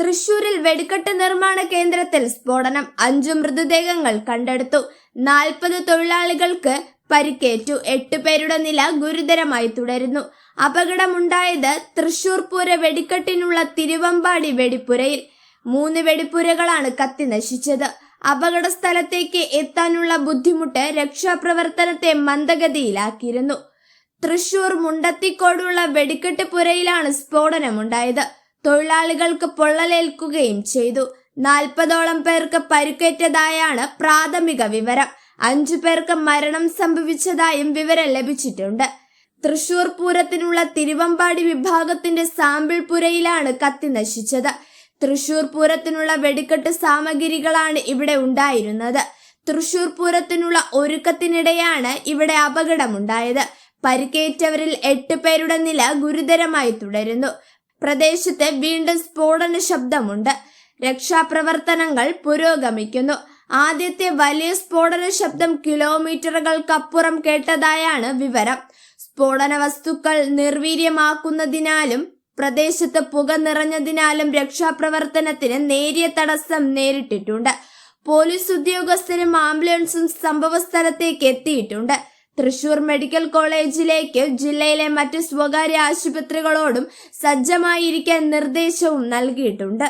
തൃശൂരിൽ വെടിക്കെട്ട് നിർമ്മാണ കേന്ദ്രത്തിൽ സ്ഫോടനം. 5 മൃതദേഹങ്ങൾ കണ്ടെടുത്തു. 40 തൊഴിലാളികൾക്ക് പരിക്കേറ്റു. 8 പേരുടെ നില ഗുരുതരമായി തുടരുന്നു. അപകടമുണ്ടായത് തൃശൂർ പൂര വെടിക്കെട്ടിനുള്ള തിരുവമ്പാടി വെടിപ്പുരയിൽ. 3 വെടിപ്പുരകളാണ് കത്തി നശിച്ചത്. അപകട സ്ഥലത്തേക്ക് എത്താനുള്ള ബുദ്ധിമുട്ട് രക്ഷാപ്രവർത്തനത്തെ മന്ദഗതിയിലാക്കിയിരുന്നു. തൃശൂർ മുണ്ടത്തിക്കോടുള്ള വെടിക്കെട്ട് പുരയിലാണ് സ്ഫോടനമുണ്ടായത്. തൊഴിലാളികൾക്ക് പൊള്ളലേൽക്കുകയും ചെയ്തു. 40ഓളം പേർക്ക് പരിക്കേറ്റതായാണ് പ്രാഥമിക വിവരം. 5 പേർക്ക് മരണം സംഭവിച്ചതായും വിവരം ലഭിച്ചിട്ടുണ്ട്. തൃശൂർ പൂരത്തിനുള്ള തിരുവമ്പാടി വിഭാഗത്തിന്റെ സാമ്പിൾ പുരയിലാണ് കത്തി നശിച്ചത്. തൃശൂർ പൂരത്തിനുള്ള വെടിക്കെട്ട് സാമഗ്രികളാണ് ഇവിടെ ഉണ്ടായിരുന്നത്. തൃശൂർ പൂരത്തിനുള്ള ഒരുക്കത്തിനിടെയാണ് ഇവിടെ അപകടമുണ്ടായത്. പരിക്കേറ്റവരിൽ 8 പേരുടെ നില ഗുരുതരമായി തുടരുന്നു. പ്രദേശത്ത് വീണ്ടും സ്ഫോടന ശബ്ദമുണ്ട്. രക്ഷാപ്രവർത്തനങ്ങൾ പുരോഗമിക്കുന്നു. ആദ്യത്തെ വലിയ സ്ഫോടന ശബ്ദം കിലോമീറ്ററുകൾക്കപ്പുറം കേട്ടതായാണ് വിവരം. സ്ഫോടന വസ്തുക്കൾ നിർവീര്യമാക്കുന്നതിനാലും പ്രദേശത്ത് പുക നിറഞ്ഞതിനാലും രക്ഷാപ്രവർത്തനത്തിന് നേരിയ തടസ്സം നേരിട്ടിട്ടുണ്ട്. പോലീസ് ഉദ്യോഗസ്ഥരും ആംബുലൻസും സംഭവ സ്ഥലത്തേക്ക് എത്തിയിട്ടുണ്ട്. തൃശൂർ മെഡിക്കൽ കോളേജിലേക്ക് ജില്ലയിലെ മറ്റ് സ്വകാര്യ ആശുപത്രികളോടും സജ്ജമായിരിക്കാൻ നിർദ്ദേശവും നൽകിയിട്ടുണ്ട്.